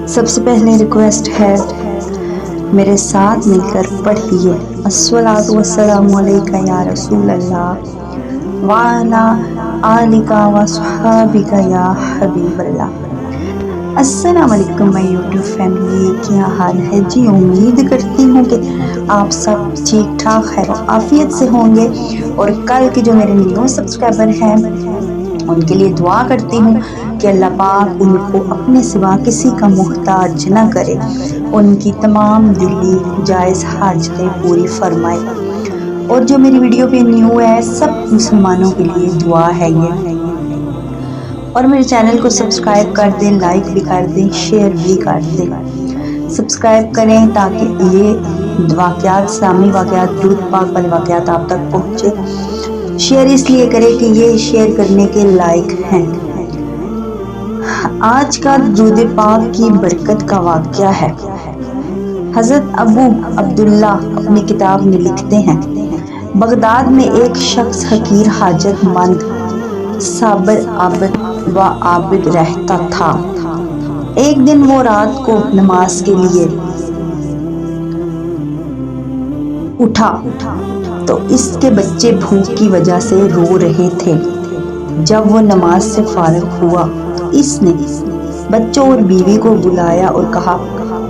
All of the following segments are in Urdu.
سب سے پہلے ریکویسٹ ہے میرے ساتھ مل کر پڑھیے الصلاۃ والسلام علیک یا رسول اللہ وعلی آلک وصحابک یا حبیب اللہ۔ السلام علیکم مائی یوٹیوب فیملی، کیا حال ہے جی؟ امید کرتی ہوں کہ آپ سب ٹھیک ٹھاک خیر و عافیت سے ہوں گے، اور کل کے جو میرے نیو سبسکرائبر ہیں ان کے لیے دعا کرتی ہوں کہ اللہ پاک ان کو اپنے سوا کسی کا محتاج نہ کرے، ان کی تمام دلی جائز حاجتیں پوری فرمائے۔ اور جو میری ویڈیو پہ نیو ہے سب مسلمانوں کے لیے دعا ہے یہ، اور میرے چینل کو سبسکرائب کر دیں، لائک بھی کر دیں، شیئر بھی کر دیں۔ سبسکرائب کریں تاکہ یہ واقعات، اسلامی واقعات، درود پاک والے واقعات آپ تک پہنچے۔ شیئر اس لیے کریں کہ یہ شیئر کرنے کے لائق ہیں۔ آج کا درود پاک کی برکت کا واقعہ ہے۔ حضرت ابو عبداللہ اپنی کتاب میں لکھتے ہیں، بغداد میں ایک شخص حقیر، حاجت مند، صابر و عابد رہتا تھا۔ ایک دن وہ رات کو نماز کے لیے اٹھا تو اس کے بچے بھوک کی وجہ سے رو رہے تھے۔ جب وہ نماز سے فارغ ہوا تو اس نے بچوں اور بیوی کو بلایا اور کہا،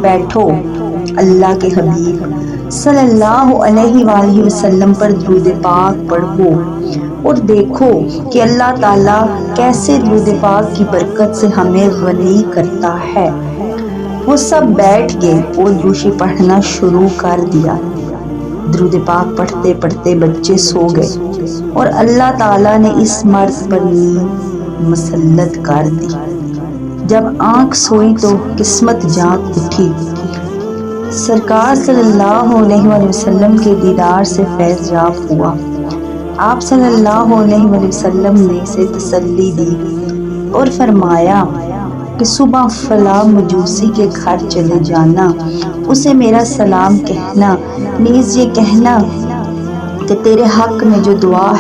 بیٹھو، اللہ کے حبیب صلی اللہ علیہ وآلہ وسلم پر درود پاک پڑھو اور دیکھو کہ اللہ تعالیٰ کیسے درود پاک کی برکت سے ہمیں غنی کرتا ہے۔ وہ سب بیٹھ گئے اور درود پڑھنا شروع کر دیا۔ درود پاک پڑھتے پڑھتے بچے سو گئے اور اللہ تعالیٰ نے اس مرد پر نیند مسلط کر دی۔ جب آنکھ سوئی تو قسمت جاگ اٹھی۔ سرکار صلی اللہ علیہ وآلہ وسلم کے دیدار سے فیض یاب ہوا۔ آپ صلی اللہ علیہ وآلہ وسلم نے اسے تسلی دی اور فرمایا کہ صبح فلاں مجوسی کے گھر چلے جانا، اسے میرا سلام کہنا، نیز یہ کہنا کہ تیرے حق میں جو دعا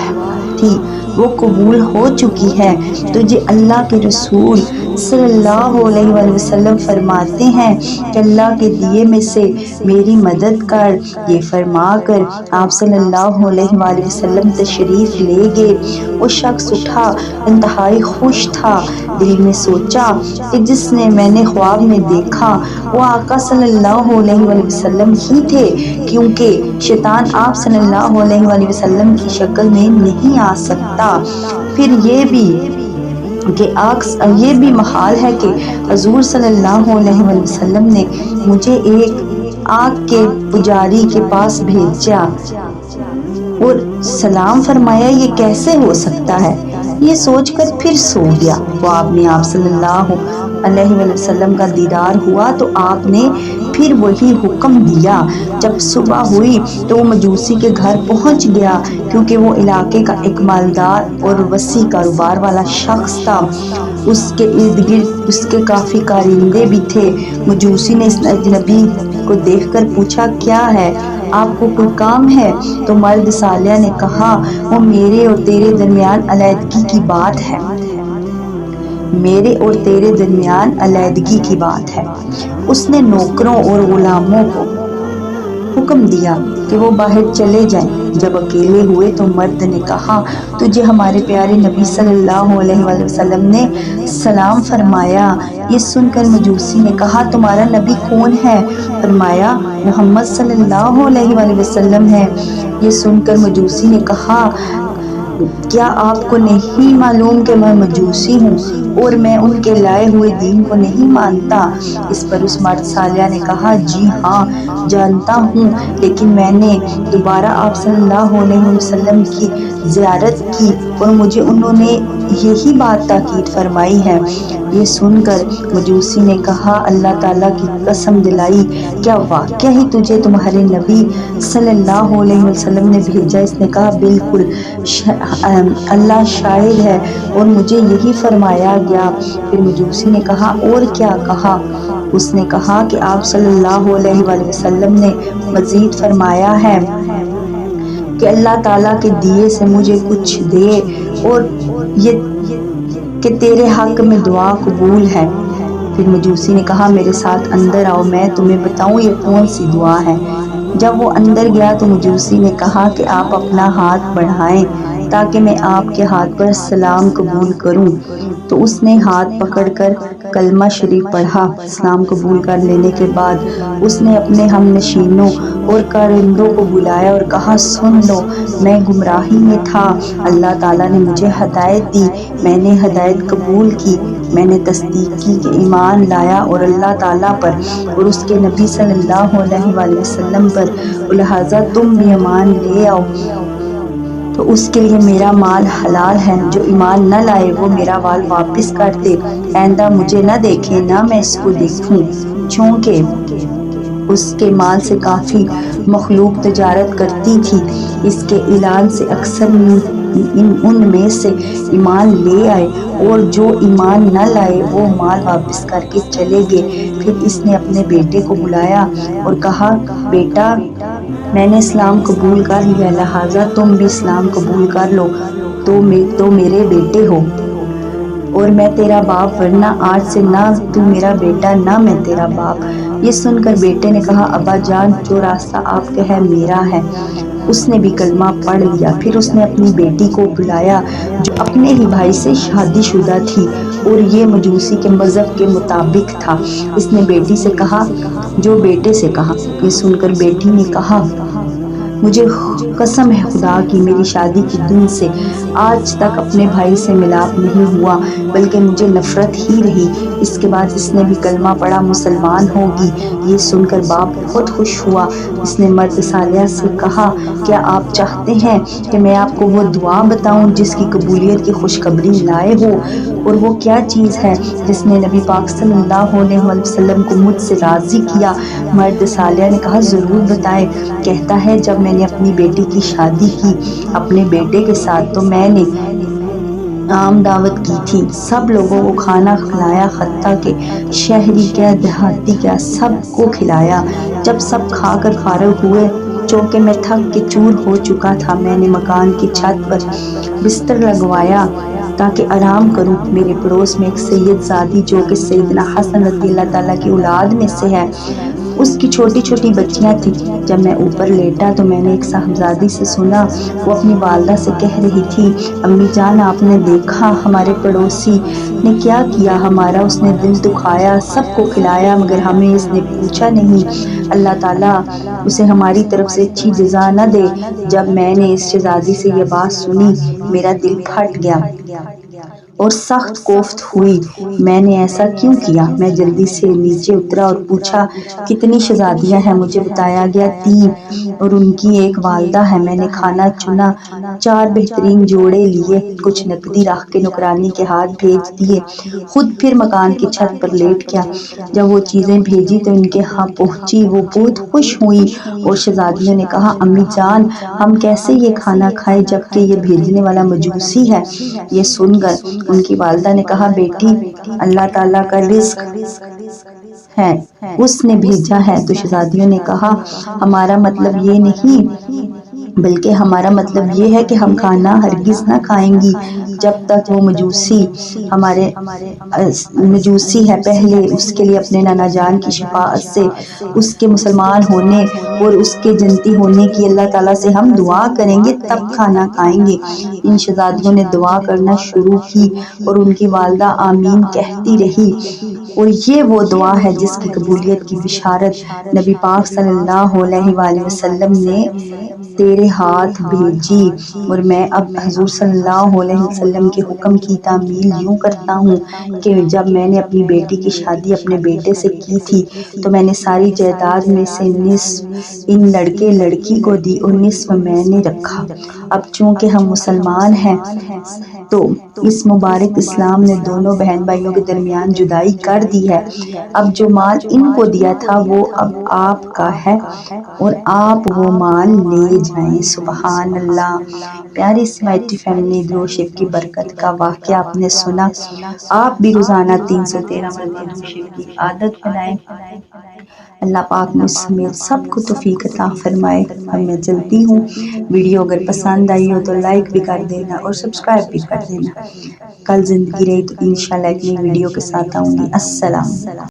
تھی وہ قبول ہو چکی ہے۔ تجھے اللہ کے رسول صلی اللہ علیہ وآلہ وسلم فرماتے ہیں کہ اللہ کے دیے میں سے میری مدد کر۔ یہ فرما کر آپ صلی اللہ علیہ وآلہ وسلم تشریف لے گئے۔ وہ شخص اٹھا، انتہائی خوش تھا، دل میں سوچا کہ جس نے میں نے خواب میں دیکھا وہ آقا صلی اللہ علیہ وآلہ وسلم ہی تھے، کیونکہ شیطان آپ صلی اللہ علیہ وآلہ وسلم کی شکل میں نہیں آ سکتا۔ پھر یہ بھی محال ہے کہ حضور صلی اللہ علیہ وآلہ وسلم نے مجھے ایک آگ کے پجاری کے پاس بھیجا اور سلام فرمایا، یہ کیسے ہو سکتا ہے؟ یہ سوچ کر پھر سو گیا۔ خواب میں آپ صلی اللہ علیہ وآلہ وسلم کا دیدار ہوا تو آپ نے پھر وہی حکم دیا۔ جب صبح ہوئی تو وہ مجوسی کے گھر پہنچ گیا، کیونکہ وہ علاقے کا ایک مالدار اور وسیع کاروبار والا شخص تھا۔ اس کے ارد گرد اس کے کافی کارندے بھی تھے۔ مجوسی نے اس اجنبی کو دیکھ کر پوچھا، کیا ہے، آپ کو کوئی کام ہے؟ تو مرد صالح نے کہا، وہ میرے اور تیرے درمیان علیحدگی کی بات ہے۔ میرے اور تیرے درمیان علیحدگی کی بات ہے۔ اس نے نوکروں اور غلاموں کو حکم دیا کہ وہ باہر چلے جائیں۔ جب اکیلے ہوئے تو مرد نے کہا، تجھے ہمارے پیارے نبی صلی اللہ علیہ وآلہ وسلم نے سلام فرمایا۔ یہ سن کر مجوسی نے کہا، تمہارا نبی کون ہے؟ فرمایا، محمد صلی اللہ علیہ وآلہ وسلم ہے۔ یہ سن کر مجوسی نے کہا، کیا آپ کو نہیں معلوم کہ میں مجوسی ہوں اور میں ان کے لائے ہوئے دین کو نہیں مانتا؟ اس پر اس مرد صالح نے کہا، جی ہاں جانتا ہوں، لیکن میں نے دوبارہ آپ صلی اللہ علیہ وسلم کی زیارت کی اور مجھے انہوں نے یہی بات تاکید فرمائی ہے۔ یہ سن کر مجوسی نے کہا، اللہ تعالیٰ کی قسم دلائی، کیا واقعہ ہی تجھے تمہارے نبی صلی اللہ علیہ وسلم نے بھیجا؟ اس نے کہا، بالکل، اللہ شاہد ہے اور مجھے یہی فرمایا گیا۔ پھر مجوسی نے کہا، اور کیا کہا؟ اس نے کہا کہ آپ صلی اللہ علیہ وآلہ وسلم نے مزید فرمایا ہے کہ اللہ تعالیٰ کے دیے سے مجھے کچھ دے اور کہ تیرے حق میں دعا قبول ہے۔ پھر مجوسی نے کہا میرے ساتھ اندر آؤ، میں تمہیں بتاؤں یہ کون سی دعا ہے۔ جب وہ اندر گیا تو مجوسی نے کہا کہ آپ اپنا ہاتھ بڑھائیں تاکہ میں آپ کے ہاتھ پر سلام قبول کروں۔ تو اس نے ہاتھ پکڑ کر کلمہ شریف پڑھا۔ اسلام قبول کر لینے کے بعد اس نے اپنے ہم نشینوں اور کارندوں کو بلایا اور کہا سن لو، میں گمراہی میں تھا، اللہ تعالیٰ نے مجھے ہدایت دی، میں نے ہدایت قبول کی، میں نے تصدیق کی کہ ایمان لایا اور اللہ تعالیٰ پر اور اس کے نبی صلی اللہ علیہ وآلہ وسلم پر، لہٰذا تم بھی ایمان لے آؤ تو اس کے لیے میرا مال حلال ہے، جو ایمان نہ لائے وہ میرا مال واپس کر دے، آئندہ مجھے نہ دیکھے نہ میں اس کو دیکھوں۔ چونکہ اس کے مال سے کافی مخلوق تجارت کرتی تھی، اس کے اعلان سے اکثر ان میں سے ایمان لے آئے اور جو ایمان نہ لائے وہ مال واپس کر کے چلے گئے۔ پھر اس نے اپنے بیٹے کو بلایا اور کہا بیٹا، میں نے اسلام قبول کر لیا، لہٰذا تم بھی اسلام قبول کر لو تو میرے بیٹے ہو اور میں تیرا باپ، ورنہ آج سے نہ تو میرا بیٹا نہ میں تیرا باپ۔ یہ سن کر بیٹے نے کہا ابا جان، جو راستہ آپ کا ہے میرا ہے۔ اس نے بھی کلمہ پڑھ لیا۔ پھر اس نے اپنی بیٹی کو بلایا جو اپنے ہی بھائی سے شادی شدہ تھی اور یہ مجوسی کے مذہب کے مطابق تھا۔ اس نے بیٹی سے کہا جو بیٹے سے کہا۔ یہ سن کر بیٹی نے کہا مجھے قسم ہے خدا کی، میری شادی کے دن سے آج تک اپنے بھائی سے ملاپ نہیں ہوا بلکہ مجھے نفرت ہی رہی۔ اس کے بعد اس نے بھی کلمہ پڑھا، مسلمان ہوگی۔ یہ سن کر باپ بہت خوش ہوا۔ اس نے مرد صالح سے کہا کیا آپ چاہتے ہیں کہ میں آپ کو وہ دعا بتاؤں جس کی قبولیت کی خوشخبری لائے ہو؟ اور وہ کیا چیز ہے جس نے نبی پاک صلی اللہ علیہ وسلم کو مجھ سے راضی کیا؟ مرد صالح نے کہا ضرور بتائیں۔ کہتا ہے جب میں نے اپنی بیٹی کی شادی کی اپنے بیٹے کے ساتھ تو میں نے عام دعوت کی تھی، سب لوگوں کو کھانا کھلایا، حتیٰ کہ شہری کیا دیہاتی کیا سب کو کھلایا۔ جب سب کھا کر فارغ ہوئے چونکہ میں تھک کے چور ہو چکا تھا، میں نے مکان کی چھت پر بستر لگوایا تاکہ آرام کروں۔ میرے پڑوس میں ایک سید زادی جو کہ سیدنا حسن رضی اللہ تعالیٰ کی اولاد میں سے ہے، اس کی چھوٹی چھوٹی بچیاں تھیں۔ جب میں اوپر لیٹا تو میں نے ایک صاحبزادی سے سنا، وہ اپنی والدہ سے کہہ رہی تھی امی جان آپ نے دیکھا ہمارے پڑوسی نے کیا کیا، ہمارا اس نے دل دکھایا، سب کو کھلایا مگر ہمیں اس نے پوچھا نہیں، اللہ تعالیٰ اسے ہماری طرف سے اچھی جزا نہ دے۔ جب میں نے اس شہزادی سے یہ بات سنی میرا دل پھٹ گیا اور سخت کوفت ہوئی، میں نے ایسا کیوں کیا؟ میں جلدی سے نیچے اترا اور پوچھا کتنی شہزادیاں ہیں؟ مجھے بتایا گیا 3 اور ان کی ایک والدہ ہے۔ میں نے کھانا چنا، 4 بہترین جوڑے لیے، کچھ نقدی رکھ کے نوکرانی کے ہاتھ بھیج دیے، خود پھر مکان کی چھت پر لیٹ گیا۔ جب وہ چیزیں بھیجی تو ان کے ہاں پہنچی، وہ بہت خوش ہوئی اور شہزادیوں نے کہا امی جان ہم کیسے یہ کھانا کھائیں جبکہ یہ بھیجنے والا مجوسی ہے؟ یہ سن کر ان کی والدہ نے کہا بیٹی اللہ تعالیٰ کا رزق ہے، اس نے بھیجا ہے۔ تو شہزادیوں نے کہا ہمارا مطلب یہ نہیں بلکہ ہمارا مطلب یہ ہے کہ ہم کھانا ہرگز نہ کھائیں گی جب تک وہ مجوسی ہے، پہلے اس کے لیے اپنے نانا جان کی شفاعت سے، اس کے مسلمان ہونے اور اس کے جنتی ہونے کی اللہ تعالیٰ سے ہم دعا کریں گے تب کھانا کھائیں گے۔ ان شہزادیوں نے دعا کرنا شروع کی اور ان کی والدہ آمین کہتی رہی، اور یہ وہ دعا ہے جس کی قبولیت کی بشارت نبی پاک صلی اللہ علیہ وآلہ وسلم نے تیرے ہاتھ بھیجی، اور میں اب حضور صلی اللہ علیہ وسلم کے حکم کی تعمیل یوں کرتا ہوں کہ جب میں نے اپنی بیٹی کی شادی اپنے بیٹے سے کی تھی تو میں نے ساری جائیداد میں سے نصف ان لڑکے لڑکی کو دی اور نصف میں نے رکھا۔ اب چونکہ ہم مسلمان ہیں تو اس مبارک اسلام نے دونوں بہن بھائیوں کے درمیان جدائی کر دی ہے، اب جو مال ان کو دیا تھا وہ اب آپ کا ہے اور آپ وہ مال لے جائیں۔ فرمائیں۔ سبحان اللہ۔ پیاری اسمائٹی فیملی، درود شریف کی برکت کا واقعہ آپ نے سنا، آپ بھی روزانہ 313 مرتبہ درود شریف کی عادت بنائیں۔ اللہ پاک مجھ سمیت سب کو توفیق عطا فرمائے۔ اب میں چلتی ہوں، ویڈیو اگر پسند آئی ہو تو لائک بھی کر دینا اور سبسکرائب بھی کر دینا۔ کل زندگی رہی تو انشاءاللہ ایک نئی ویڈیو کے ساتھ آؤں گی۔ السلام۔